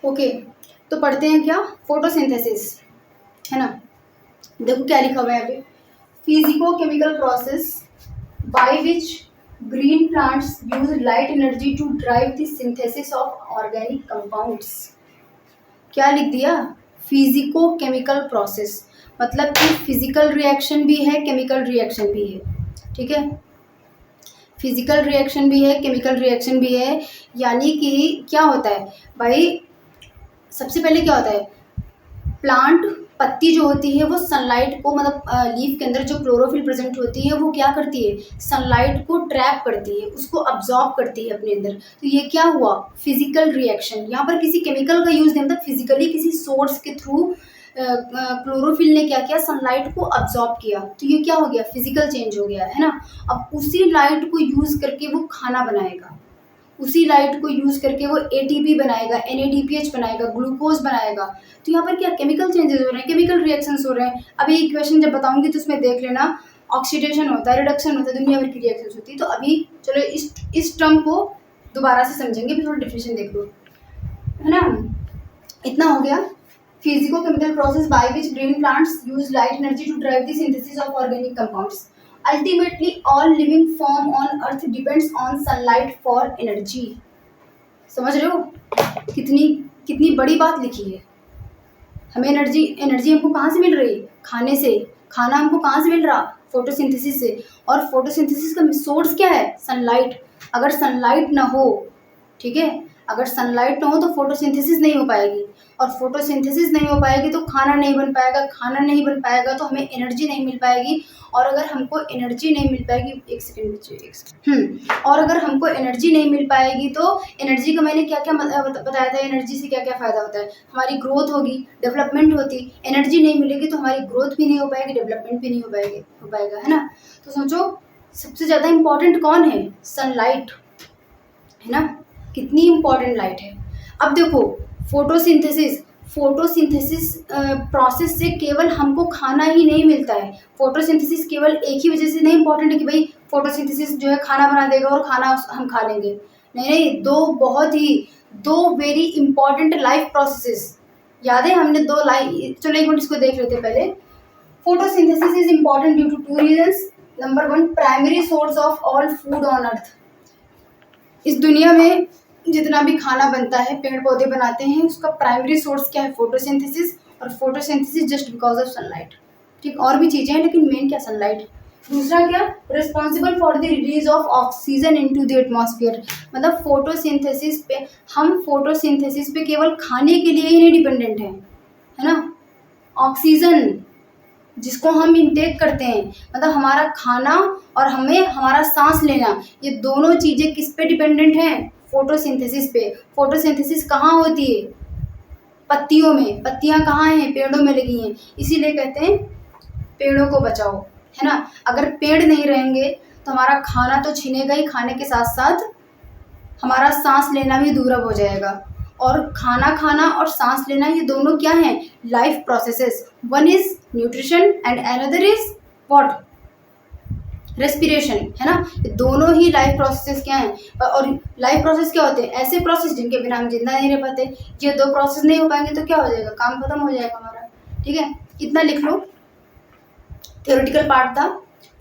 Okay, तो पढ़ते हैं क्या, फोटोसिंथेसिस, है ना। देखो क्या लिखा हुआ है यहाँ पे, physico chemical process by which green plants use light energy to drive the synthesis of organic compounds. क्या लिख दिया, फिजिको केमिकल प्रोसेस, मतलब कि फिजिकल रिएक्शन भी है, केमिकल रिएक्शन भी है, ठीक है। फिजिकल रिएक्शन भी है, केमिकल रिएक्शन भी है, यानी कि क्या होता है भाई, सबसे पहले क्या होता है, प्लांट पत्ती जो होती है वो सनलाइट को, मतलब लीफ के अंदर जो क्लोरोफिल प्रेजेंट होती है वो क्या करती है, सनलाइट को ट्रैप करती है, उसको अब्जॉर्ब करती है अपने अंदर। तो ये क्या हुआ, फिजिकल रिएक्शन। यहाँ पर किसी केमिकल का यूज नहीं, मतलब फिजिकली किसी सोर्स के थ्रू क्लोरोफिल ने क्या किया, सनलाइट को अब्जॉर्ब किया, तो ये क्या हो गया, फिजिकल चेंज हो गया, है ना। अब उसी लाइट को यूज करके वो खाना बनाएगा, उसी लाइट को यूज करके वो एटीपी बनाएगा, एनएडीपीएच बनाएगा, ग्लूकोज बनाएगा। तो यहाँ पर क्या केमिकल चेंजेस हो रहे हैं, केमिकल रिएक्शंस हो रहे हैं। अभी इक्वेशन जब बताऊंगी तो उसमें देख लेना, ऑक्सीडेशन होता है, रिडक्शन होता है, दुनिया भर की रिएक्शंस होती है। तो अभी चलो इस टर्म को दोबारा से समझेंगे, फिर थोड़ा डिफिनेशन देख लो, है ना। इतना हो गया, physico chemical process by which green plants use light energy to drive the synthesis of organic compounds. Ultimately, all living form on Earth depends on sunlight for energy. समझ रहे हो, कितनी कितनी बड़ी बात लिखी है। हमें एनर्जी एनर्जी हमको कहाँ से मिल रही है, खाने से। खाना हमको कहाँ से मिल रहा, फोटोसिंथेसिस से। और फोटोसिंथेसिस का सोर्स क्या है, सनलाइट। अगर सनलाइट ना हो, ठीक है, अगर सनलाइट ना हो तो फोटोसिंथेसिस नहीं हो पाएगी, और फोटोसिंथेसिस नहीं हो पाएगी तो खाना नहीं बन पाएगा, खाना नहीं बन पाएगा तो हमें एनर्जी नहीं मिल पाएगी, और अगर हमको एनर्जी नहीं मिल पाएगी, एक सेकंड बच्चे, एक सेकंड, और अगर हमको एनर्जी नहीं मिल पाएगी तो एनर्जी का मैंने क्या क्या बताया था, एनर्जी से क्या क्या फ़ायदा होता है, हमारी ग्रोथ होगी, डेवलपमेंट होती। एनर्जी नहीं मिलेगी तो हमारी ग्रोथ भी नहीं हो पाएगी, डेवलपमेंट भी नहीं हो पाएगा, है ना। तो सोचो सबसे ज़्यादा इम्पॉर्टेंट कौन है, सनलाइट, है ना, कितनी इम्पॉर्टेंट लाइट है। अब देखो फोटोसिंथेसिस, फोटोसिंथेसिस प्रोसेस से केवल हमको खाना ही नहीं मिलता है। फोटोसिंथेसिस केवल एक ही वजह से नहीं इम्पॉर्टेंट है कि भाई फोटोसिंथेसिस जो है खाना बना देगा और खाना हम खा लेंगे, नहीं नहीं, दो वेरी इंपॉर्टेंट लाइफ प्रोसेसेस याद है हमने, दो लाइफ, चलो एक मिनट इसको देख लेते हैं पहले। Photosynthesis is important due to two reasons. Number 1, primary source of all food on earth. इस दुनिया में जितना भी खाना बनता है, पेड़ पौधे बनाते हैं, उसका प्राइमरी सोर्स क्या है, फोटोसिंथेसिस। और photosynthesis just because of sunlight, ठीक, और भी चीज़ें हैं लेकिन मेन क्या, सनलाइट। दूसरा क्या, responsible for the release of oxygen into the atmosphere. मतलब फोटोसिंथेसिस पे, हम फोटोसिंथेसिस पे केवल खाने के लिए ही नहीं डिपेंडेंट हैं, है ना। ऑक्सीजन जिसको हम इंटेक करते हैं, मतलब हमारा खाना और हमें हमारा सांस लेना, ये दोनों चीज़ें किस पे डिपेंडेंट हैं, फोटोसिंथेसिस पे। फोटोसिंथेसिस कहाँ होती है, पत्तियों में। पत्तियाँ कहाँ हैं, पेड़ों में लगी हैं, इसीलिए कहते हैं पेड़ों को बचाओ, है ना। अगर पेड़ नहीं रहेंगे तो हमारा खाना तो छिनेगा ही, खाने के साथ साथ हमारा सांस लेना भी दूरब हो जाएगा। और खाना खाना और सांस लेना ये दोनों क्या हैं, life processes. One is nutrition and another is what, respiration, है ना। ये दोनों ही लाइफ प्रोसेसेस क्या हैं। और लाइफ प्रोसेस क्या होते हैं, ऐसे प्रोसेस जिनके बिना हम जिंदा नहीं रह पाते। ये दो प्रोसेस नहीं हो पाएंगे तो क्या हो जाएगा, काम खत्म हो जाएगा हमारा, ठीक है। इतना लिख लो, थ्योरेटिकल पार्ट था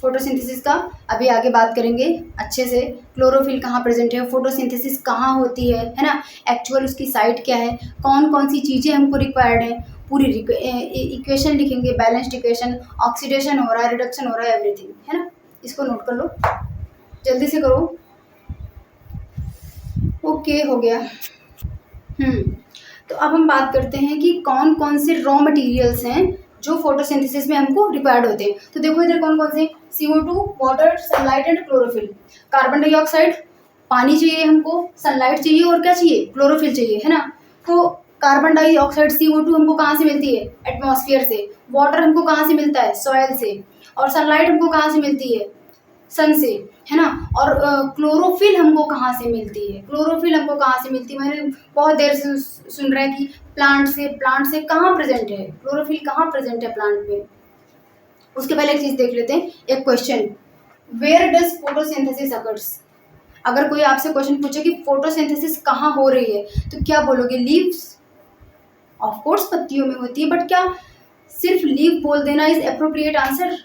फोटोसिंथेसिस का। अभी आगे बात करेंगे अच्छे से, क्लोरोफिल कहाँ प्रेजेंट है, फोटोसिंथेसिस कहाँ होती है ना, एक्चुअल उसकी साइट क्या है, कौन कौन सी चीज़ें हमको रिक्वायर्ड है, पूरी इक्वेशन लिखेंगे, बैलेंस्ड इक्वेशन, ऑक्सीडेशन हो रहा है, रिडक्शन हो रहा है, एवरीथिंग, है ना। इसको नोट कर लो, जल्दी से करो। ओके, हो गया। तो अब हम बात करते हैं कि कौन कौन से रॉ मटेरियल्स हैं जो फोटोसिंथेसिस में हमको रिक्वायर्ड होते हैं। तो देखो इधर कौन कौन से, CO2, water, sunlight and chlorophyll. Carbon dioxide, पानी चाहिए हमको, सनलाइट चाहिए, और क्या चाहिए, क्लोरोफिल चाहिए, है ना। तो कार्बन डाइऑक्साइड CO2 हमको कहाँ से मिलती है, एटमॉस्फेयर से। वाटर हमको कहाँ से मिलता है, सॉयल से। और सनलाइट हमको कहाँ से मिलती है, सन से, है ना। और क्लोरोफिल हमको कहाँ से मिलती है, क्लोरोफिल हमको कहाँ से मिलती है, मैंने बहुत देर से सुन रहे हैं कि प्लांट से कहाँ प्रेजेंट है क्लोरोफिल, कहाँ प्रेजेंट है प्लांट में। उसके पहले एक चीज़ देख लेते हैं, एक question, where does photosynthesis occurs. अगर कोई आपसे क्वेश्चन पूछे कि फोटोसिंथेसिस कहाँ हो रही है तो क्या बोलोगे, लीव्स, ऑफ कोर्स पत्तियों में होती है, बट क्या सिर्फ लीफ बोल देना इज अप्रोप्रिएट आंसर?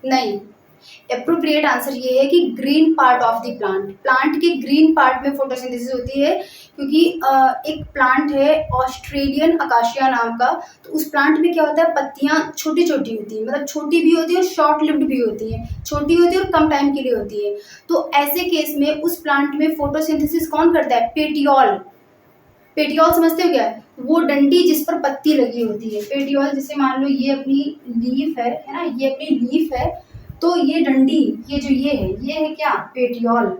नहीं, अप्रोप्रिएट आंसर ये है कि green part of the plant, plant के ग्रीन पार्ट में फोटोसिंथेसिस होती है, क्योंकि एक प्लांट है ऑस्ट्रेलियन अकाशिया नाम का, तो उस प्लांट में क्या होता है, पत्तियां छोटी छोटी होती हैं, मतलब छोटी भी होती है और शॉर्ट लिव्ड भी होती हैं, छोटी होती है और कम टाइम के लिए होती है। तो ऐसे केस में उस प्लांट में फोटोसिंथेसिस कौन करता है? पेटियोल। पेटियोल समझते हो क्या है? वो डंडी जिस पर पत्ती लगी होती है, पेटियोल। जैसे मान लो ये अपनी लीफ है ना, ये अपनी लीफ है, तो ये डंडी, ये जो ये है क्या? पेटियोल,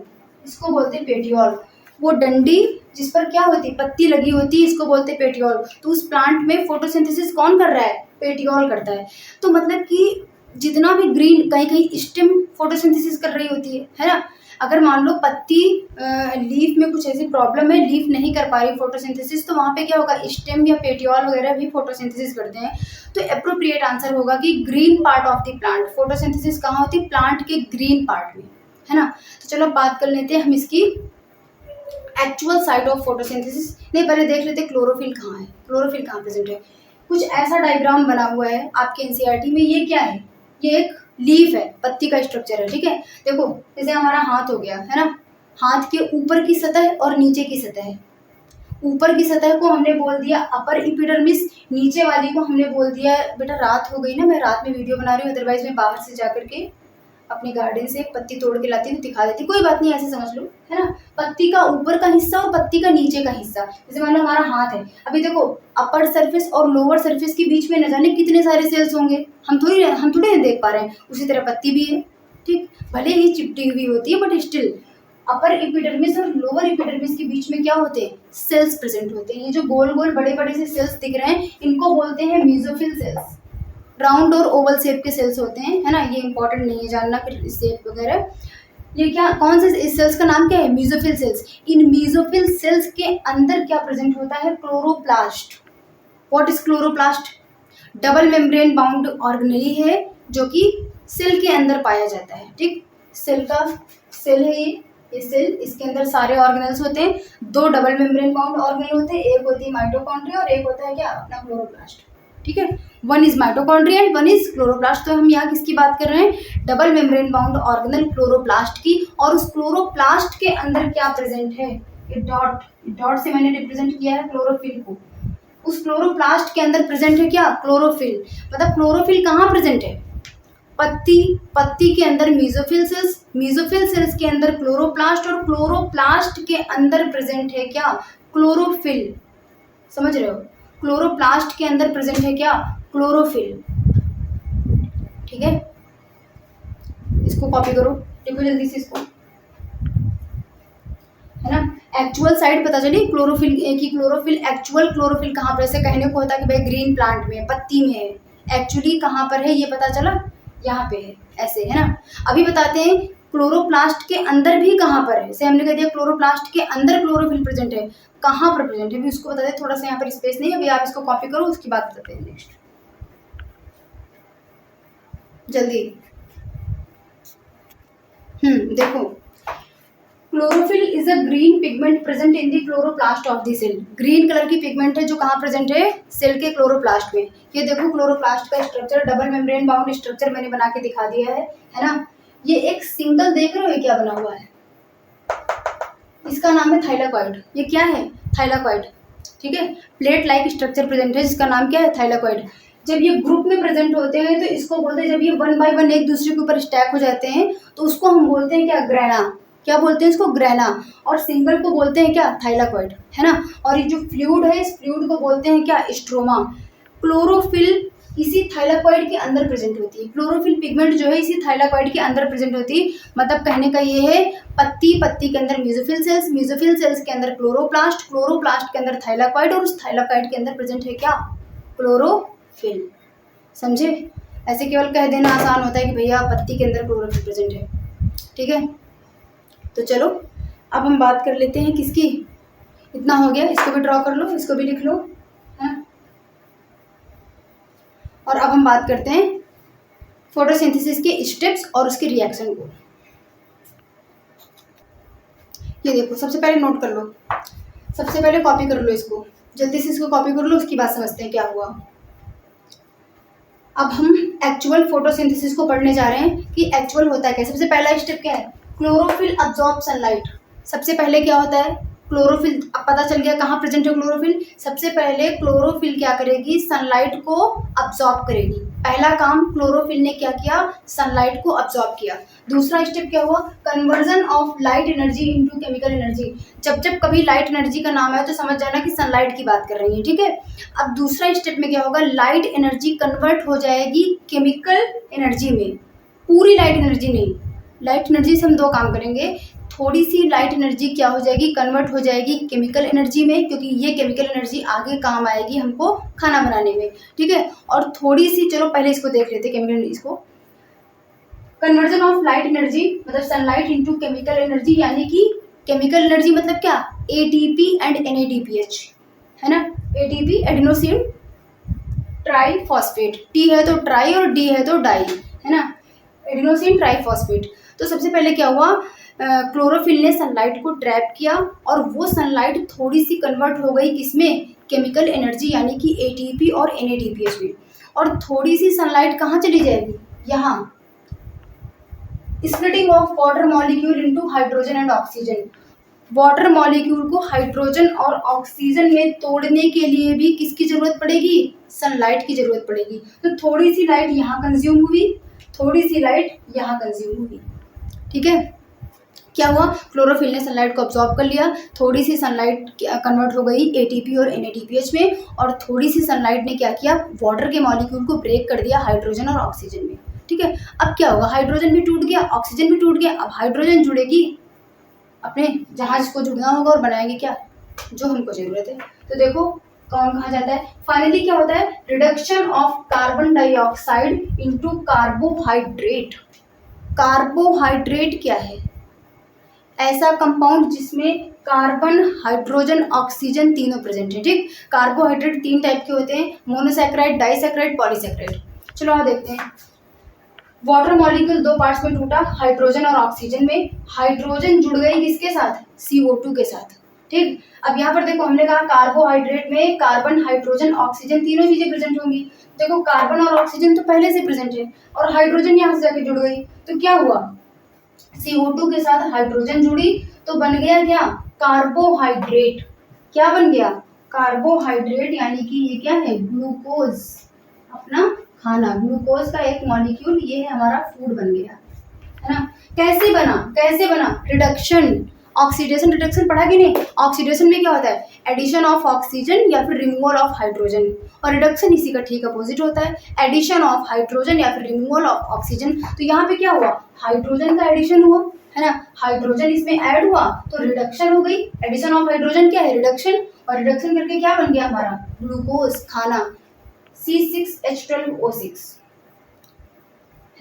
इसको बोलते हैं पेटियोल। वो डंडी जिस पर क्या होती है, पत्ती लगी होती है, इसको बोलते हैं पेटियोल। तो उस प्लांट में फोटोसिंथेसिस कौन कर रहा है? पेटियोल करता है। तो मतलब कि जितना भी ग्रीन, कहीं कहीं स्टेम फोटोसिंथेसिस कर रही होती है ना। अगर मान लो पत्ती लीफ में कुछ ऐसी प्रॉब्लम है, लीफ नहीं कर पा रही फोटोसिंथेसिस, तो वहाँ पे क्या होगा? स्टेम या पेटियोल वगैरह भी फोटोसिंथेसिस करते हैं। तो अप्रोप्रिएट आंसर होगा कि green part of the plant. Photosynthesis कहाँ होती है? प्लांट के ग्रीन पार्ट में, है ना। तो चलो बात कर लेते हैं हम इसकी एक्चुअल साइट ऑफ फोटोसिंथेसिस। नहीं, पहले देख लेते हैं क्लोरोफिल कहाँ है, क्लोरोफिल कहाँ प्रेजेंट है। कुछ ऐसा डायग्राम बना हुआ है आपके एनसीईआरटी में। ये क्या है? ये एक लीफ है, पत्ती का स्ट्रक्चर है, ठीक है। देखो जैसे हमारा हाथ हो गया, है ना, हाथ के ऊपर की सतह और नीचे की सतह। ऊपर की सतह को हमने बोल दिया अपर एपिडर्मिस, नीचे वाली को हमने बोल दिया, बेटा रात हो गई ना, मैं रात में वीडियो बना रही हूँ, अदरवाइज मैं बाहर से जाकर के अपने गार्डन से एक पत्ती तोड़ के लाती तो दिखा देती, कोई बात नहीं, ऐसे समझ लो, है ना। पत्ती का ऊपर का हिस्सा और पत्ती का नीचे का हिस्सा। जैसे मान लो हमारा हाथ है, अभी देखो अपर सरफेस और लोअर सरफेस के बीच में न जाने कितने सारे सेल्स होंगे, हम थोड़ी देख पा रहे हैं। उसी तरह पत्ती भी है, ठीक, भले ही चिपटी हुई होती है, बट स्टिल अपर एपिडर्मिस और लोअर एपिडर्मिस के बीच में क्या होते हैं? सेल्स प्रेजेंट होते हैं। ये जो गोल गोल बड़े बड़े से सेल्स दिख रहे हैं, इनको बोलते हैं मेसोफिल सेल्स। राउंड और ओवल शेप के सेल्स होते हैं, है ना, ये इंपॉर्टेंट नहीं है जानना फिर शेप वगैरह। ये क्या, कौन से इस सेल्स का नाम क्या है? Mesophyll cells. इन मेसोफिल सेल्स के अंदर क्या प्रेजेंट होता है? Chloroplast. What is chloroplast? Double membrane bound organelle है, जो कि सेल के अंदर पाया जाता है, ठीक। सेल का सेल है ये सेल, इसके अंदर सारे ऑर्गेनल्स होते हैं। दो डबल मेम्ब्रेन बाउंड ऑर्गेनल होते हैं, एक होती है माइटोकॉन्ड्रिया और एक होता है क्या? अपना क्लोरोप्लास्ट, ठीक है। One is mitochondria and one is chloroplast. तो हम यहाँ किसकी बात कर रहे हैं? Double membrane bound organelle chloroplast की। और उस क्लोरोप्लास्ट के अंदर क्या प्रेजेंट है? ये डॉट से मैंने रिप्रेजेंट किया है क्लोरोफिल को। उस क्लोरोप्लास्ट के अंदर प्रेजेंट है क्या? क्लोरोफिल। मतलब क्लोरोफिल कहाँ प्रेजेंट है? पत्ती के अंदर मेसोफिल सेल्स, मेसोफिल सेल्स के अंदर क्लोरोप्लास्ट, और क्लोरोप्लास्ट के अंदर प्रेजेंट है क्या? क्लोरोफिल। समझ रहे हो? क्लोरोप्लास्ट के अंदर प्रेजेंट है क्या? क्लोरोफिल, ठीक है। इसको कॉपी करो, लिखो जल्दी से इसको, है ना। एक्चुअल साइड पता चली क्लोरोफिल की। क्लोरोफिल, एक्चुअल क्लोरोफिल कहाँ पर? ऐसे कहने को होता है कि भाई ग्रीन प्लांट में, पत्ती में है, एक्चुअली कहाँ पर है ये पता चला? यहाँ पे है, ऐसे, है ना। अभी बताते हैं क्लोरोप्लास्ट के अंदर भी कहाँ पर है। जैसे हमने कह दिया क्लोरोप्लास्ट के अंदर क्लोरोफिल प्रेजेंट है, कहाँ पर प्रेजेंट है अभी उसको बता दें। थोड़ा सा यहाँ पर स्पेस नहीं है, अभी आप इसको कॉपी करो, उसकी बात बताते हैं नेक्स्ट, जल्दी। देखो, chlorophyll is a green pigment present in the chloroplast of the cell. Green colour की पिगमेंट है जो कहाँ प्रेजेंट है? सेल के क्लोरोप्लास्ट में। ये देखो क्लोरोप्लास्ट का structure, double membrane bound structure मैंने बना के दिखा दिया है ना। ये एक सिंगल, देख रहे हो ये क्या बना हुआ है? इसका नाम है थाइलाकॉइड। ये क्या है? थाइलाकॉइड, ठीक है। प्लेट लाइक स्ट्रक्चर प्रेजेंट है जिसका नाम क्या है? थाइलाकॉइड। जब ये ग्रुप में प्रेजेंट होते हैं तो इसको बोलते हैं, जब ये वन बाय वन एक दूसरे के ऊपर स्टैक हो जाते हैं तो उसको हम बोलते हैं क्या? ग्रेना। क्या बोलते हैं इसको? ग्रेना। और सिंगल को बोलते हैं क्या? थाइलाकॉइड, है ना। और ये जो फ्लूइड है, इस फ्लूइड को बोलते हैं क्या? स्ट्रोमा। क्लोरोफिल इसी थाइलाकॉइड के अंदर प्रेजेंट होती है। क्लोरोफिल पिगमेंट जो है इसी थाइलाकॉइड के अंदर प्रेजेंट होती है। मतलब कहने का ये है, पत्ती के अंदर मेसोफिल सेल्स, मेसोफिल सेल्स के अंदर क्लोरोप्लास्ट, क्लोरोप्लास्ट के अंदर थाइलाकॉइड, और उस थाइलाकॉइड के अंदर प्रेजेंट है क्या? क्लोरोफिल। समझे? ऐसे केवल कह देना आसान होता है कि भैया पत्ती के अंदर क्लोरोफिल प्रेजेंट है, ठीक है। तो चलो अब हम बात कर लेते हैं किसकी। इतना हो गया, इसको भी ड्रॉ कर लो, इसको भी लिख लो, है। और अब हम बात करते हैं फोटोसिंथेसिस के स्टेप्स और उसके रिएक्शन को। ये देखो, सबसे पहले नोट कर लो, सबसे पहले कॉपी कर लो इसको। जल्दी से इसको कॉपी कर लो, उसकी बात समझते हैं क्या हुआ। अब हम एक्चुअल फोटोसिंथेसिस को पढ़ने जा रहे हैं कि एक्चुअल होता है क्या। सबसे पहला स्टेप क्या है, क्लोरोफिल अब्जॉर्ब सनलाइट। सबसे पहले क्या होता है, क्लोरोफिल। अब पता चल गया कहाँ प्रेजेंट है क्लोरोफिल। सबसे पहले क्लोरोफिल क्या करेगी, सनलाइट को अब्जॉर्ब करेगी। पहला काम क्लोरोफिल ने क्या किया, सनलाइट को अब्जॉर्ब किया। दूसरा स्टेप क्या हुआ, conversion of light energy into chemical energy. जब जब कभी लाइट एनर्जी का नाम है तो समझ जाना कि सनलाइट की बात कर रही है, ठीक है। अब दूसरा स्टेप में क्या होगा, लाइट एनर्जी कन्वर्ट हो जाएगी केमिकल एनर्जी में। पूरी लाइट एनर्जी नहीं, लाइट एनर्जी से हम दो काम करेंगे। थोड़ी सी लाइट एनर्जी क्या हो जाएगी, कन्वर्ट हो जाएगी केमिकल एनर्जी में, क्योंकि ये केमिकल एनर्जी आगे काम आएगी हमको खाना बनाने में, ठीक है। और थोड़ी सी, चलो पहले इसको देख लेते हैं केमिकल एनर्जी को। कन्वर्जन ऑफ लाइट एनर्जी मतलब सनलाइट इनटू केमिकल एनर्जी, यानी कि केमिकल एनर्जी मतलब क्या, एटीपी एंड एनएडीपीएच, है ना। एटीपी एडिनोसिन ट्राइफॉस्फेट, टी है तो ट्राई और डी है तो डाई, है ना, एडिनोसिन ट्राइफॉस्फेट। तो सबसे पहले क्या हुआ, क्लोरोफिल ने सनलाइट को ट्रैप किया और वो सनलाइट थोड़ी सी कन्वर्ट हो गई किसमें, केमिकल एनर्जी यानी कि एटीपी और एनएडीपीएच में। और थोड़ी सी सनलाइट कहाँ चली जाएगी, यहाँ। Splitting of water molecule into hydrogen and oxygen. Water molecule को हाइड्रोजन और ऑक्सीजन में तोड़ने के लिए भी किसकी जरूरत पड़ेगी, सनलाइट की जरूरत पड़ेगी। तो थोड़ी सी लाइट यहाँ कंज्यूम हुई, थोड़ी सी लाइट यहाँ कंज्यूम हुई, ठीक है। क्या हुआ, क्लोरोफिल ने सनलाइट को अब्जॉर्ब कर लिया, थोड़ी सी सनलाइट कन्वर्ट हो गई एटीपी और एनएडीपीएच में, और थोड़ी सी सनलाइट ने क्या किया, वाटर के मॉलिक्यूल को ब्रेक कर दिया हाइड्रोजन और ऑक्सीजन में, ठीक है। अब क्या होगा, हाइड्रोजन भी टूट गया, ऑक्सीजन भी टूट गया। अब हाइड्रोजन जुड़ेगी अपने जहाज को जुड़ना होगा और बनाएंगे क्या, जो हमको जरूरत है। तो देखो कौन कहाँ जाता है। फाइनली क्या होता है, reduction of carbon dioxide into carbohydrate. Carbohydrate क्या है, ऐसा कंपाउंड जिसमें कार्बन, हाइड्रोजन, ऑक्सीजन तीनों प्रेजेंट है, ठीक। कार्बोहाइड्रेट तीन टाइप के होते हैं, मोनोसैकेराइड, डाइसैकेराइड, पॉलीसैकेराइड। चलो आप देखते हैं। वाटर मॉलिक्यूल दो पार्ट्स में टूटा, हाइड्रोजन और ऑक्सीजन में। हाइड्रोजन जुड़ गई किसके साथ, CO2 के साथ, ठीक। अब यहाँ पर देखो हमने कहा कार्बोहाइड्रेट में कार्बन, हाइड्रोजन, ऑक्सीजन तीनों चीजें प्रेजेंट होंगी। देखो कार्बन और ऑक्सीजन तो पहले से प्रेजेंट है और हाइड्रोजन यहाँ से जाके जुड़ गई, तो क्या हुआ, CO2 के साथ हाइड्रोजन जुड़ी तो बन गया क्या, कार्बोहाइड्रेट। क्या बन गया, कार्बोहाइड्रेट, यानी कि ये क्या है, ग्लूकोज, अपना खाना। ग्लूकोज का एक मॉलिक्यूल, ये है हमारा फूड बन गया, है ना। कैसे बना, कैसे बना, रिडक्शन, ऑक्सीडेशन रिडक्शन पढ़ा कि नहीं। ऑक्सीडेशन में क्या होता है, एडिशन ऑफ ऑक्सीजन या फिर रिमूवल ऑफ हाइड्रोजन, और रिडक्शन इसी का ठीक अपोजिट होता है, एडिशन ऑफ हाइड्रोजन या फिर रिमूवल ऑफ ऑक्सीजन। तो यहाँ पे क्या हुआ, हाइड्रोजन का एडिशन हुआ, है ना, हाइड्रोजन इसमें ऐड हुआ तो रिडक्शन हो गई। एडिशन ऑफ हाइड्रोजन क्या है, रिडक्शन, और रिडक्शन करके क्या बन गया हमारा, ग्लूकोज, खाना, C6H12O6,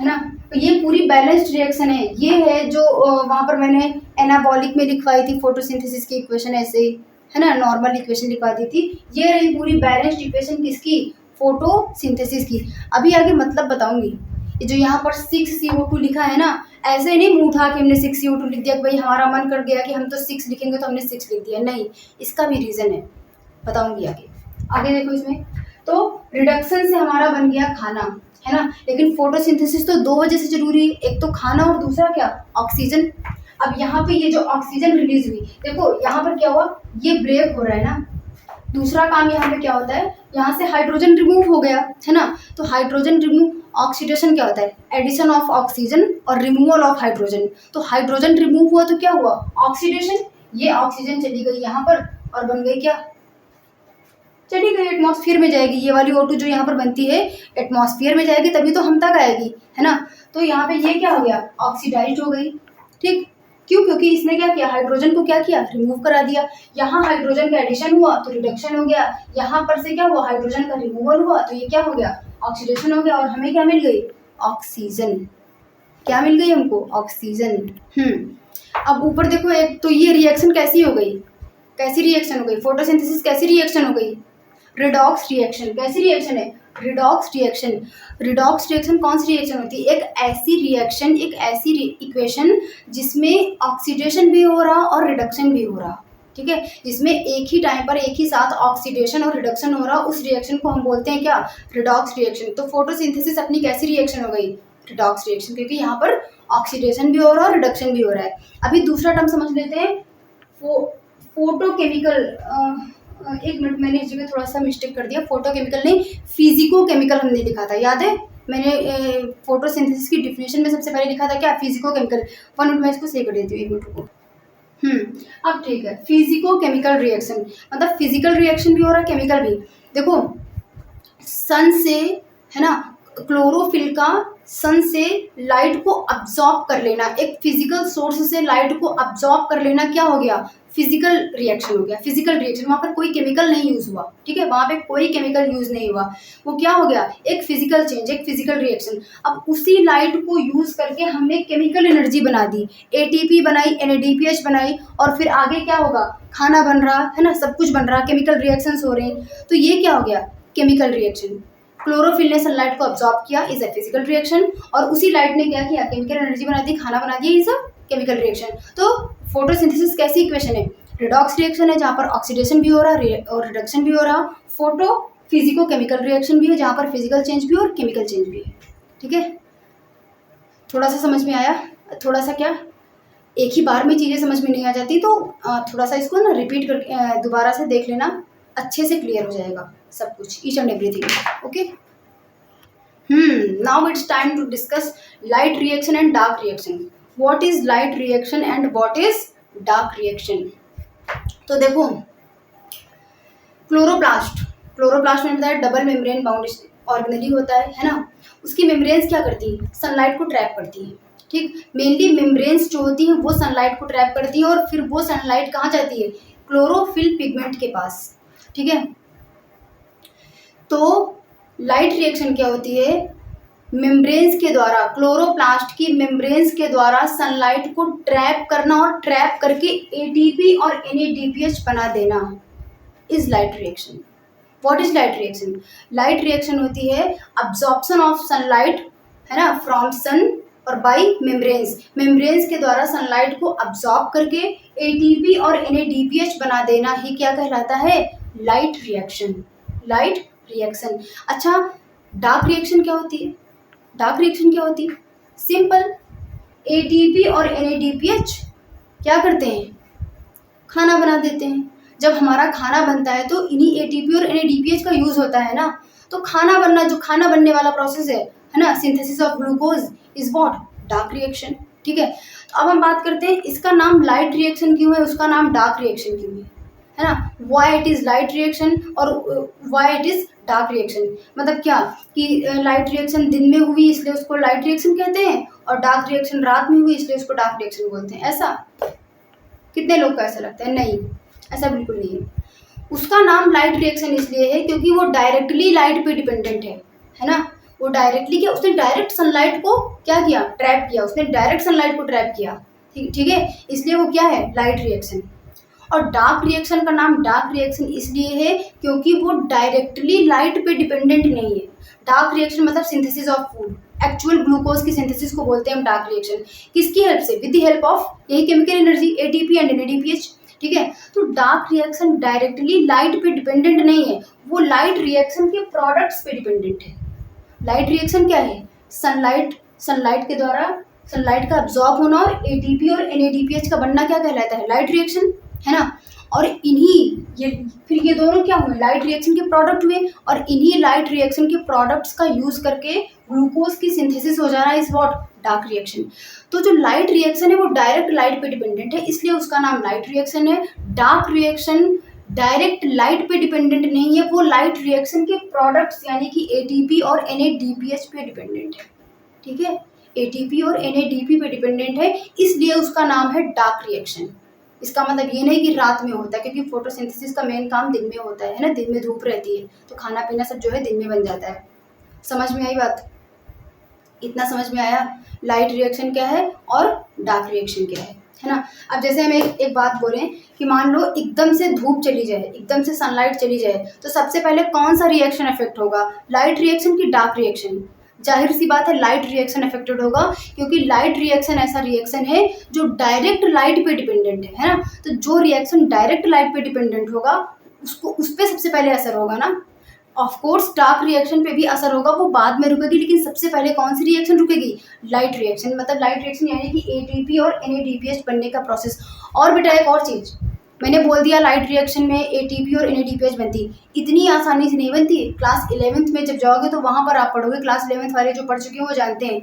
है ना। तो ये पूरी बैलेंस्ड रिएक्शन है। ये है जो वहाँ पर मैंने एनाबॉलिक में लिखवाई थी फोटोसिंथेसिस की इक्वेशन, ऐसे ही, है ना, नॉर्मल इक्वेशन लिखवा दी थी। ये रही पूरी बैलेंस्ड इक्वेशन किसकी, फोटोसिंथेसिस की। अभी आगे मतलब बताऊंगी। ये जो यहाँ पर 6CO2 लिखा है ना, ऐसे नहीं मुंह उठा के हमने 6CO2 लिख दिया कि भाई हमारा मन कर गया कि हम तो 6 लिखेंगे तो हमने 6 लिख दिया, नहीं, इसका भी रीज़न है, बताऊंगी आगे। आगे देखो इसमें, तो रिडक्शन से हमारा बन गया खाना, है ना। लेकिन फोटोसिंथेसिस तो दो वजह से जरूरी है, एक तो खाना और दूसरा क्या, ऑक्सीजन। अब यहाँ पे ये जो ऑक्सीजन रिलीज हुई, देखो यहाँ पर क्या हुआ, ये ब्रेक हो रहा है ना। दूसरा काम यहाँ पे क्या होता है, यहाँ से हाइड्रोजन रिमूव हो गया, है ना। तो हाइड्रोजन रिमूव, ऑक्सीडेशन क्या होता है, एडिशन ऑफ ऑक्सीजन और रिमूवल ऑफ हाइड्रोजन। तो हाइड्रोजन रिमूव हुआ तो क्या हुआ, ऑक्सीडेशन। ये ऑक्सीजन चली गई यहाँ पर और बन गई क्या, चली गई एटमॉस्फेयर में जाएगी। ये वाली O2 जो यहाँ पर बनती है एटमॉस्फेयर में जाएगी, तभी तो हम तक आएगी, है ना। तो यहाँ पे ये क्या हो गया, ऑक्सीडाइज हो गई, ठीक। क्यों, क्योंकि इसने क्या किया, हाइड्रोजन को क्या किया, रिमूव करा दिया। यहाँ हाइड्रोजन का एडिशन हुआ तो रिडक्शन हो गया, यहाँ पर से क्या हुआ, हाइड्रोजन का रिमूवल हुआ तो ये क्या हो गया, ऑक्सीडेशन हो गया, और हमें क्या मिल गई, ऑक्सीजन। क्या मिल गई हमको, ऑक्सीजन। अब ऊपर देखो एक, तो ये रिएक्शन कैसी हो गई, कैसी रिएक्शन हो गई, फोटोसिंथेसिस कैसी रिएक्शन हो गई, रिडॉक्स रिएक्शन। कैसी रिएक्शन है, रिडॉक्स रिएक्शन। रिडॉक्स रिएक्शन कौन सी रिएक्शन होती है, एक ऐसी रिएक्शन, एक ऐसी इक्वेशन जिसमें ऑक्सीडेशन भी हो रहा और रिडक्शन भी हो रहा, ठीक है, जिसमें एक ही टाइम पर एक ही साथ ऑक्सीडेशन और रिडक्शन हो रहा, उस रिएक्शन को हम बोलते हैं क्या, रिडॉक्स रिएक्शन। तो फोटोसिंथेसिस अपनी कैसी रिएक्शन हो गई, रिडॉक्स रिएक्शन, क्योंकि यहाँ पर ऑक्सीडेशन भी हो रहा है और रिडक्शन भी हो रहा है। अभी दूसरा टर्म समझ लेते हैं, फोटोकेमिकल। एक मिनट, मैंने इस जगह थोड़ा सा मिस्टेक कर दिया, फोटोकेमिकल नहीं, फिजिको केमिकल हमने लिखा था, याद है? मैंने फोटोसिंथेसिस की डिफिनेशन में सबसे पहले लिखा था क्या, फिजिको केमिकल। 1 मिनट मैं इसको सही कर देती हूँ, 1 मिनट को। अब ठीक है, फिजिको केमिकल रिएक्शन मतलब फिजिकल रिएक्शन भी हो रहा है, केमिकल भी। देखो, सन से, है ना, क्लोरोफिल का सन से लाइट को अब्जॉर्ब कर लेना, एक फिजिकल सोर्स से लाइट को अब्जॉर्ब कर लेना, क्या हो गया, फिजिकल रिएक्शन हो गया। फिजिकल रिएक्शन, वहाँ पर कोई केमिकल नहीं यूज हुआ, ठीक है, वहाँ पे कोई केमिकल यूज नहीं हुआ, वो क्या हो गया, एक फिजिकल चेंज, एक फिजिकल रिएक्शन। अब उसी लाइट को यूज करके हमने केमिकल एनर्जी बना दी, एटीपी बनाई, एनएडीपीएच बनाई, और फिर आगे क्या होगा, खाना बन रहा है ना, सब कुछ बन रहा, केमिकल रिएक्शंस हो रहे हैं। तो ये क्या हो गया, केमिकल रिएक्शन। क्लोरोफिल ने सनलाइट को अब्जॉर्ब किया, इज अ फिजिकल रिएक्शन, और उसी लाइट ने क्या किया, केमिकल एनर्जी बना दी, खाना बना दिया, इज अ केमिकल रिएक्शन। तो फोटोसिंथेसिस कैसी इक्वेशन है, रिडॉक्स रिएक्शन है, जहाँ पर ऑक्सीडेशन भी हो रहा है और रिडक्शन भी हो रहा। फोटो फिजिको केमिकल रिएक्शन भी है, जहाँ पर फिजिकल चेंज भी और केमिकल चेंज भी है। ठीक है, थोड़ा सा समझ में आया? थोड़ा सा क्या, एक ही बार में चीज़ें समझ में नहीं आ जाती, तो थोड़ा सा इसको ना रिपीट करके दोबारा से देख लेना, अच्छे से क्लियर हो जाएगा सब कुछ, each and everything. Okay, now it's time to discuss light reaction and dark reaction. What is light reaction and what is dark reaction? तो देखो, क्लोरोप्लास्ट में बताया डबल मेम्ब्रेन बाउंड ऑर्गेनेली होता है ना। उसकी मेम्ब्रेन्स क्या करती है, सनलाइट को ट्रैप करती है। ठीक, मेनली मेम्ब्रेन्स जो होती हैं वो सनलाइट को ट्रैप करती है, और फिर वो सनलाइट कहाँ जाती है, क्लोरोफिल पिगमेंट के पास। ठीक है, तो लाइट रिएक्शन क्या होती है, मेम्ब्रेन्स के द्वारा, क्लोरोप्लास्ट की मेम्ब्रेन्स के द्वारा सनलाइट को ट्रैप करना, और ट्रैप करके एटीपी और एनएडीपीएच बना देना, is light reaction. What is light reaction? Light reaction होती है अब्जॉर्प्शन ऑफ सनलाइट, है ना, फ्रॉम सन और बाय मेम्ब्रेन्स के द्वारा सनलाइट को अब्जॉर्ब करके एटीपी और एनएडीपीएच बना देना ही क्या कहलाता है, लाइट रिएक्शन। Light reaction. अच्छा, डार्क रिएक्शन क्या होती है? डार्क रिएक्शन क्या होती है, सिंपल, एटीपी और एनएडीपीएच क्या करते हैं, खाना बना देते हैं। जब हमारा खाना बनता है तो इन्हीं एटीपी और एनएडीपीएच का यूज होता है ना। तो खाना बनना, जो खाना बनने वाला प्रोसेस है ना, synthesis of glucose, is what, dark reaction. ठीक है, तो अब हम बात करते हैं इसका नाम लाइट रिएक्शन क्यों है, उसका नाम डार्क रिएक्शन क्यों है ना। Why it is light reaction और why it is dark reaction, मतलब क्या कि लाइट रिएक्शन दिन में हुई इसलिए उसको लाइट रिएक्शन कहते हैं, और डार्क रिएक्शन रात में हुई इसलिए उसको डार्क रिएक्शन बोलते हैं। ऐसा कितने लोग को ऐसा लगता है? नहीं, ऐसा बिल्कुल नहीं है। उसका नाम लाइट रिएक्शन इसलिए है क्योंकि वो डायरेक्टली लाइट पे डिपेंडेंट है ना। वो डायरेक्टली क्या, उसने डायरेक्ट सनलाइट को क्या किया, ट्रैप किया, उसने डायरेक्ट सनलाइट को ट्रैप किया। ठीक है, इसलिए वो क्या है, लाइट रिएक्शन। और डार्क रिएक्शन का नाम डार्क रिएक्शन इसलिए है क्योंकि वो डायरेक्टली लाइट पे डिपेंडेंट नहीं है। डार्क रिएक्शन मतलब synthesis of food, actual glucose की सिंथेसिस को बोलते हैं हम डार्क रिएक्शन। किसकी हेल्प से? विद द हेल्प ऑफ यही chemical energy, ATP and NADPH. ठीक है, तो डार्क रिएक्शन डायरेक्टली लाइट पे डिपेंडेंट नहीं है, वो लाइट रिएक्शन के प्रोडक्ट्स पे डिपेंडेंट है। लाइट रिएक्शन क्या है, सनलाइट के द्वारा सनलाइट का अब्जॉर्ब होना और एटीपी और एनएडीपीएच का बनना क्या कहलाता है, लाइट रिएक्शन, है ना। और ये दोनों क्या हुए, लाइट रिएक्शन के प्रोडक्ट हुए, और इन्हीं लाइट रिएक्शन के प्रोडक्ट्स का यूज करके ग्लूकोज की सिंथेसिस हो जाना इज व्हाट, डार्क रिएक्शन। तो जो लाइट रिएक्शन है वो डायरेक्ट लाइट पे डिपेंडेंट है, इसलिए उसका नाम लाइट रिएक्शन है। डार्क रिएक्शन डायरेक्ट लाइट पे डिपेंडेंट नहीं है, वो लाइट रिएक्शन के प्रोडक्ट्स यानी कि एटीपी और एनएडीपीएच पे डिपेंडेंट है। ठीक है, एटीपी और एनएडीपी पे डिपेंडेंट है, इसलिए उसका नाम है डार्क रिएक्शन। इसका मतलब ये नहीं कि रात में होता है, क्योंकि फोटोसिंथेसिस का मेन काम दिन में होता है ना, दिन में धूप रहती है तो खाना पीना सब जो है दिन में बन जाता है। समझ में आई बात? इतना समझ में आया लाइट रिएक्शन क्या है और डार्क रिएक्शन क्या है ना। अब जैसे हम एक बात बोलें कि मान लो एकदम से धूप चली जाए, एकदम से सनलाइट चली जाए, तो सबसे पहले कौन सा रिएक्शन इफेक्ट होगा, लाइट रिएक्शन की डार्क रिएक्शन? जाहिर सी बात है लाइट रिएक्शन अफेक्टेड होगा, क्योंकि लाइट रिएक्शन ऐसा रिएक्शन है जो डायरेक्ट लाइट पे डिपेंडेंट है ना। तो जो रिएक्शन डायरेक्ट लाइट पे डिपेंडेंट होगा उसको उस पर सबसे पहले असर होगा ना। ऑफ कोर्स डार्क रिएक्शन पे भी असर होगा, वो बाद में रुकेगी, लेकिन सबसे पहले कौन सी रिएक्शन रुकेगी? Light reaction. मतलब लाइट रिएक्शन यानी कि एटीपी और एनएडीपीएच बनने का प्रोसेस। और बेटा एक और चीज़ मैंने बोल दिया, लाइट रिएक्शन में एटीपी और एनएडीपीएच बनती, इतनी आसानी से नहीं बनती। क्लास 11th में जब जाओगे तो वहाँ पर आप पढ़ोगे, क्लास 11th वाले जो पढ़ चुके हैं वो जानते हैं।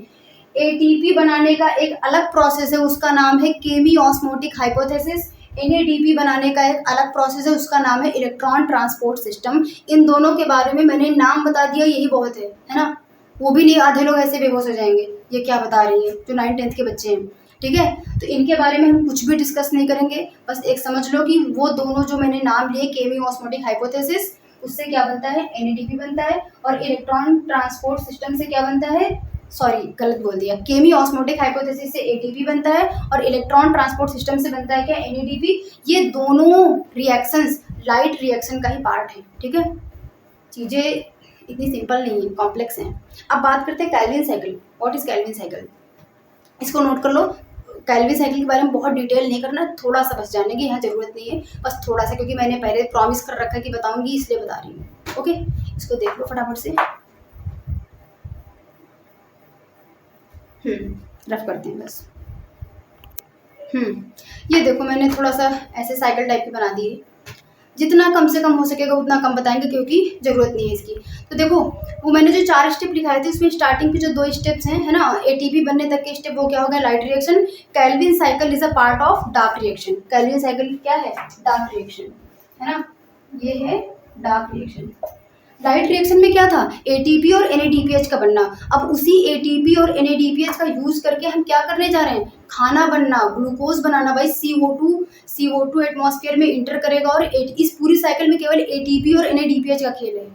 एटीपी बनाने का एक अलग प्रोसेस है, उसका नाम है केमी ऑस्मोटिक हाइपोथेसिस। एनएडीपी बनाने का एक अलग प्रोसेस है, उसका नाम है इलेक्ट्रॉन ट्रांसपोर्ट सिस्टम। इन दोनों के बारे में मैंने नाम बता दिया, यही बहुत है ना। वो भी नहीं, आधे लोग ऐसे बेहोश हो जाएंगे ये क्या बता रही है जो 9th-10th के बच्चे हैं, ठीक है। तो इनके बारे में हम कुछ भी डिस्कस नहीं करेंगे, बस एक समझ लो कि वो दोनों जो मैंने नाम लिए केमी ऑस्मोटिक हाइपोथेसिस, उससे क्या बनता है? एनएडीपी बनता है। और इलेक्ट्रॉन ट्रांसपोर्ट सिस्टम से क्या बनता है? सॉरी गलत बोल दिया, केमी ऑस्मोटिक हाइपोथेसिस से एटीपी बनता है और इलेक्ट्रॉन ट्रांसपोर्ट सिस्टम से बनता है क्या? एनएडीपी। ये दोनों रिएक्शंस लाइट रिएक्शन का ही पार्ट है, ठीक है। चीज़ें इतनी सिंपल नहीं है, कॉम्प्लेक्स हैं। अब बात करते हैं Calvin cycle. What is Calvin cycle? इसको नोट कर लो। कैल्विन साइकिल के बारे में बहुत डिटेल नहीं करना, थोड़ा सा बस जानने की यहाँ ज़रूरत नहीं है, बस थोड़ा सा, क्योंकि मैंने पहले प्रॉमिस कर रखा है कि बताऊंगी, इसलिए बता रही हूँ। ओके, इसको देख लो फटाफट से। रफ करते हैं बस। ये देखो मैंने थोड़ा सा ऐसे साइकिल टाइप की बना दी है, जितना कम से कम हो सकेगा उतना कम बताएंगे, क्योंकि ज़रूरत नहीं है इसकी। तो देखो वो मैंने जो 4 स्टेप लिखाए थे उसमें स्टार्टिंग के जो 2 स्टेप्स हैं, है ना, एटीपी बनने तक के स्टेप, वो क्या हो गया? Light reaction. Calvin cycle is a part of dark reaction. Calvin cycle क्या है? डार्क रिएक्शन, है ना, ये है डार्क रिएक्शन। लाइट रिएक्शन में क्या था? एटीपी और एनएडीपीएच का बनना। अब उसी एटीपी और एनएडीपीएच का यूज करके हम क्या करने जा रहे हैं? खाना बनना, ग्लूकोज बनाना। भाई CO2 एटमॉस्फेयर में इंटर करेगा और इस पूरी साइकिल में केवल एटीपी और एनएडीपीएच का खेल है।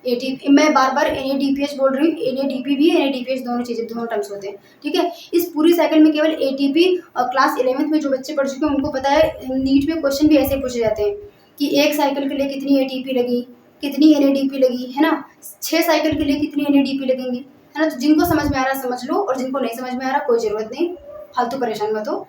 एटीपी, मैं बार बार एनएडीपीएच बोल रही हूँ, एनएडीपी भी एनएडीपीएच दोनों चीज़ें, दोनों टर्म्स होते हैं, ठीक है। इस पूरी साइकिल में केवल एटीपी, क्लास 11th में जो बच्चे पढ़ चुके हैं उनको पता है, नीट में क्वेश्चन भी ऐसे पूछे जाते हैं कि एक साइकिल के लिए कितनी एटीपी लगी, कितनी एनएडीपी लगी, है ना। 6 साइकिल के लिए कितनी एनएडीपी लगेंगी, है ना। तो जिनको समझ में आ रहा समझ लो, और जिनको नहीं समझ में आ रहा कोई ज़रूरत नहीं, फालतू परेशान मत हो।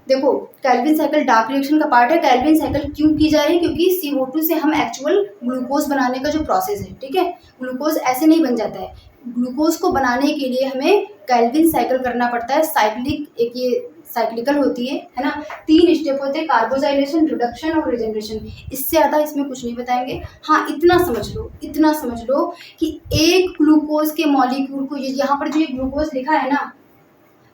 देखो कैल्विन साइकिल डार्क रिएक्शन का पार्ट है। कैल्विन साइकिल क्यों की जा रही है? क्योंकि CO2 से हम एक्चुअल ग्लूकोज बनाने का जो प्रोसेस है, ठीक है, ग्लूकोज ऐसे नहीं बन जाता है। ग्लूकोज को बनाने के लिए हमें कैल्विन साइकिल करना पड़ता है। साइक्लिक, एक ये साइक्लिकल होती है ना। 3 स्टेप होते हैं, कार्बोजाइलेशन, रिडक्शन और रिजेनरेशन। इससे ज़्यादा इसमें कुछ नहीं बताएंगे। हाँ इतना समझ लो कि एक ग्लूकोज के मॉलिक्यूल को, यहाँ पर जो ये ग्लूकोज लिखा है ना,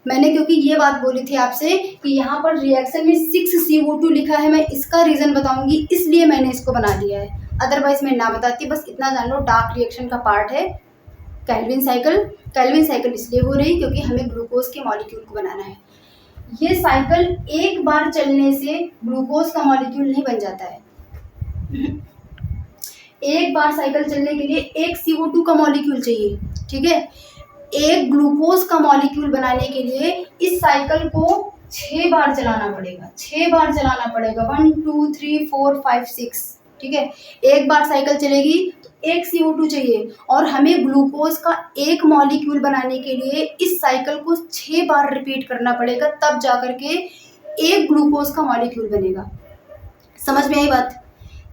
मैंने क्योंकि ये बात बोली थी आपसे कि यहाँ पर रिएक्शन में 6 CO2 लिखा है, मैं इसका रीज़न बताऊंगी, इसलिए मैंने इसको बना दिया है, अदरवाइज मैं ना बताती। बस इतना जान लो, डार्क रिएक्शन का पार्ट है कैल्विन साइकिल। कैल्विन साइकिल इसलिए हो रही क्योंकि हमें ग्लूकोज के मॉलिक्यूल को बनाना है। ये साइकिल एक बार चलने से ग्लूकोज का मॉलिक्यूल नहीं बन जाता है। एक बार साइकिल चलने के लिए एक CO2 का मॉलिक्यूल चाहिए, ठीक है। एक ग्लूकोज का मॉलिक्यूल बनाने के लिए इस साइकिल को 6 बार चलाना पड़ेगा। 6 बार चलाना पड़ेगा, 1 2 3 4 5 6, ठीक है। एक बार साइकिल चलेगी तो एक CO2 चाहिए, और हमें ग्लूकोज का एक मॉलिक्यूल बनाने के लिए इस साइकिल को 6 बार रिपीट करना पड़ेगा, तब जाकर के एक ग्लूकोज का मॉलिक्यूल बनेगा। समझ में आई बात?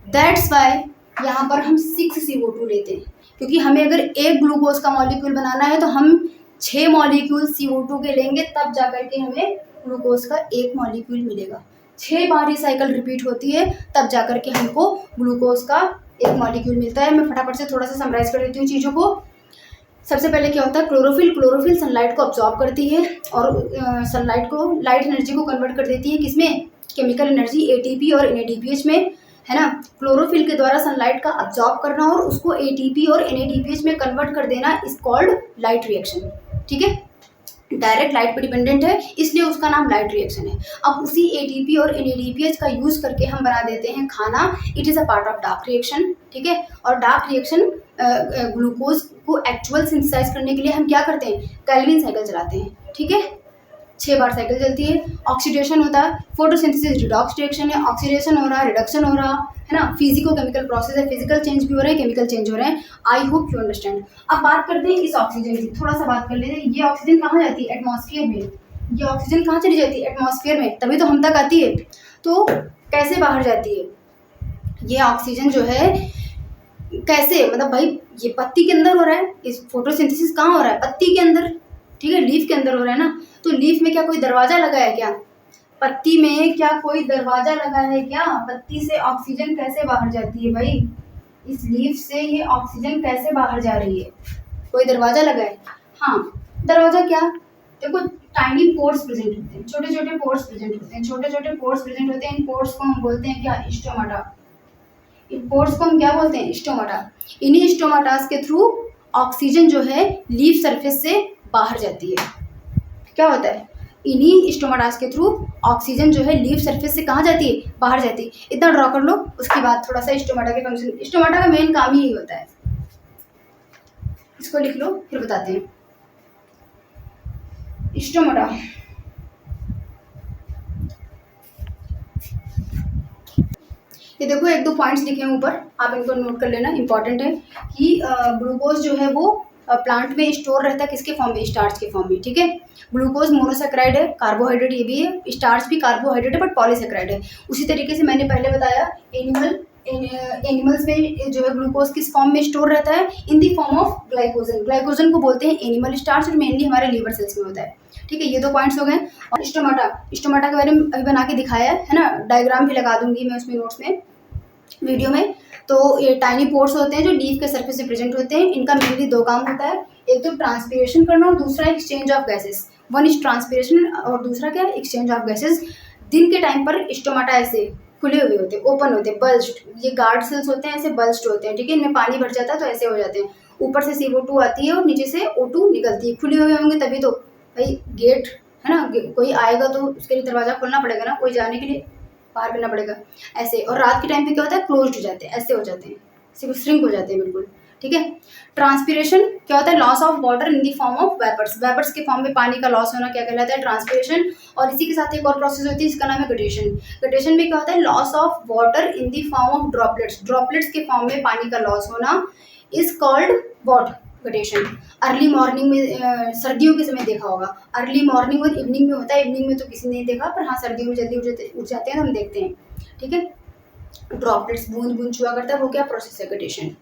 दैट्स वाई यहाँ पर हम 6 CO2 लेते हैं, क्योंकि हमें अगर एक ग्लूकोज का मॉलिक्यूल बनाना है तो हम 6 मॉलिक्यूल CO2 के लेंगे, तब जाकर के हमें ग्लूकोज का एक मॉलिक्यूल मिलेगा। 6 बार ये साइकिल रिपीट होती है, तब जाकर के हमको ग्लूकोज का एक मॉलिक्यूल मिलता है। मैं फटाफट से थोड़ा सा समराइज कर देती हूँ चीज़ों को। सबसे पहले क्या होता है? क्लोरोफिल सनलाइट को अब्जॉर्ब करती है और सनलाइट को, लाइट एनर्जी को कन्वर्ट कर देती है किसमें? केमिकल एनर्जी, एटीपी और एनएडीपीएच में, है ना। क्लोरोफिल के द्वारा सनलाइट का अब्जॉर्ब करना और उसको एटीपी और एनएडीपीएच में कन्वर्ट कर देना इज कॉल्ड लाइट रिएक्शन, ठीक है। डायरेक्ट लाइट पे डिपेंडेंट है, इसलिए उसका नाम लाइट रिएक्शन है। अब उसी एटीपी और एनएडीपीएच का यूज करके हम बना देते हैं खाना। It is a part of dark reaction, ठीक है। और डार्क रिएक्शन ग्लूकोज को एक्चुअल सिंथेसाइज करने के लिए हम क्या करते हैं? कैल्विन साइकिल चलाते हैं, ठीक है। 6 बार साइकिल चलती है। ऑक्सीडेशन होता है, फोटोसिंथेसिस रिडॉक्स रिएक्शन है, ऑक्सीडेशन हो रहा है, रिडक्शन हो रहा है ना, फिजिको केमिकल प्रोसेस है, फिजिकल चेंज भी हो रहे हैं, केमिकल चेंज हो रहे हैं। I hope you understand. अब बात करते हैं इस ऑक्सीजन की, थोड़ा सा बात कर लेते हैं। ये ऑक्सीजन कहाँ जाती है? एटमॉस्फेयर में। ये ऑक्सीजन कहाँ चली जाती है? एटमॉस्फेयर में, तभी तो हम तक आती है। तो कैसे बाहर जाती है ये ऑक्सीजन जो है? कैसे, मतलब भाई ये पत्ती के अंदर हो रहा है, इस फोटोसिंथेसिस कहाँ हो रहा है? पत्ती के अंदर, ठीक है, लीफ के अंदर हो रहा है ना। तो लीफ में क्या कोई दरवाजा लगा है क्या? पत्ती में क्या कोई दरवाजा लगा है क्या? पत्ती से ऑक्सीजन कैसे बाहर जाती है भाई? इस लीफ से ये ऑक्सीजन कैसे बाहर जा रही है? कोई दरवाजा लगा है? हाँ, दरवाजा क्या? देखो, टाइनी पोर्स प्रेजेंट होते हैं, छोटे छोटे पोर्स प्रेजेंट होते हैं, छोटे छोटे पोर्स प्रेजेंट होते हैं। इन पोर्स को हम बोलते हैं क्या? स्टोमाटा। इन पोर्स को हम क्या बोलते हैं? स्टोमाटा। इन्हीं स्टोमाटास के थ्रू ऑक्सीजन जो है लीफ सरफेस से बाहर जाती है। क्या होता है? इन्हीं स्टोमाटास के थ्रू ऑक्सीजन जो है लीफ सरफेस से कहाँ जाती है? बाहर जाती है। इतना ड्रॉ कर लो, उसके बाद थोड़ा सा स्टोमाटा के फंक्शन, स्टोमाटा का मेन काम ही यही होता है। इसको लिख लो, फिर बताते हैं। स्टोमाटा, ये देखो 1-2 पॉइंट्स लिखे हैं ऊपर, आप इनको नोट कर लेना, इंपॉर्टेंट है कि ग्लूकोज जो है वो प्लांट में स्टोर रहता है किसके फॉर्म में? स्टार्च के फॉर्म में, ठीक है। ग्लूकोज मोनोसेक्राइड है, कार्बोहाइड्रेट ये भी है, स्टार्च भी कार्बोहाइड्रेट है बट पॉलीसेक्राइड है। उसी तरीके से मैंने पहले बताया एनिमल्स में जो है ग्लूकोज किस फॉर्म में स्टोर रहता है? In the form of glycogen. Glycogen को बोलते हैं एनिमल स्टार्च और मेनली हमारे लीवर सेल्स में होता है, ठीक है। ये 2 पॉइंट्स हो गए। और स्टोमाटा के बारे में अभी बना के दिखाया है ना, डायग्राम भी लगा दूंगी मैं उसमें नोट्स में, वीडियो में। तो ये टाइनी पोर्स होते हैं जो लीफ के सरफेस से प्रेजेंट होते हैं। इनका मेनली 2 काम होता है, एक तो ट्रांसपीरेशन करना और दूसरा exchange of gases. One is transpiration और दूसरा क्या है? Exchange of gases. दिन के टाइम पर स्टोमाटा ऐसे खुले हुए होते हैं, ओपन होते हैं, बल्ज्ड। ये गार्ड सेल्स होते हैं, ऐसे बल्ज्ड होते हैं, ठीक है। इनमें पानी भर जाता है तो ऐसे हो जाते हैं। ऊपर से CO2 आती है और नीचे से O2 निकलती है। खुले हुए होंगे तभी तो भाई गेट है ना, कोई आएगा तो उसके लिए दरवाजा खोलना पड़ेगा ना, कोई जाने के लिए बाहर करना पड़ेगा ऐसे। और रात के टाइम पे क्या होता है? क्लोज्ड हो जाते हैं, ऐसे हो जाते हैं, सिर्फ श्रिंक हो जाते हैं बिल्कुल, ठीक है। ट्रांसपीरेशन क्या होता है? Loss of water in the form of vapours. Vapours के फॉर्म में पानी का लॉस होना क्या कहलाता है? ट्रांसपीरेशन। और इसी के साथ एक और प्रोसेस होती है जिसका नाम है गटेशन। गटेशन में क्या होता है? Loss of water in the form of droplets. Droplets के फॉर्म में पानी का लॉस होना is called what? Guttation. Early morning में सर्दियों के समय देखा होगा, अर्ली मॉर्निंग और इवनिंग में होता है। इवनिंग में तो किसी ने नहीं देखा, पर हाँ सर्दियों में जल्दी उठ जाते हैं तो हम देखते हैं, ठीक है। ड्रॉपलेट्स बूंद बूंद छुआ करता है, वो क्या प्रोसेस है? गटेशन,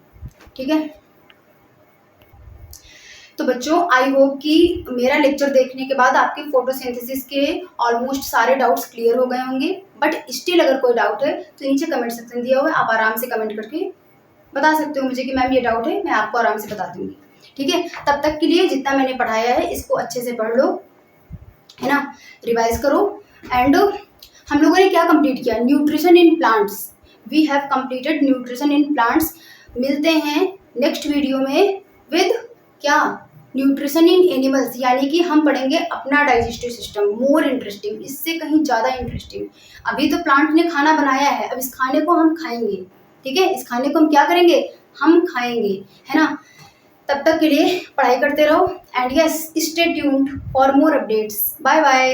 ठीक है। तो बच्चों आई होप कि मेरा लेक्चर देखने के बाद आपके फोटोसिंथेसिस के ऑलमोस्ट सारे डाउट्स क्लियर हो गए होंगे। बट स्टिल अगर कोई डाउट है तो नीचे कमेंट सेक्शन दिया हुआ है, आप आराम से कमेंट करके बता सकते हो मुझे कि मैम ये डाउट है, मैं आपको आराम से बता दूंगी, ठीक है। तब तक के लिए जितना मैंने पढ़ाया है इसको अच्छे से पढ़ लो, है ना, रिवाइज करो। एंड हम लोगों ने क्या कंप्लीट किया? Nutrition in plants. We have completed nutrition in plants. मिलते हैं नेक्स्ट वीडियो में विद क्या? न्यूट्रिशन इन एनिमल्स, यानी कि हम पढ़ेंगे अपना डाइजेस्टिव सिस्टम। मोर इंटरेस्टिंग, इससे कहीं ज़्यादा इंटरेस्टिंग। अभी तो प्लांट ने खाना बनाया है, अब इस खाने को हम खाएंगे, ठीक है। इस खाने को हम क्या करेंगे? हम खाएंगे, है ना। तब तक के लिए पढ़ाई करते रहो and yes stay tuned for more updates. Bye bye.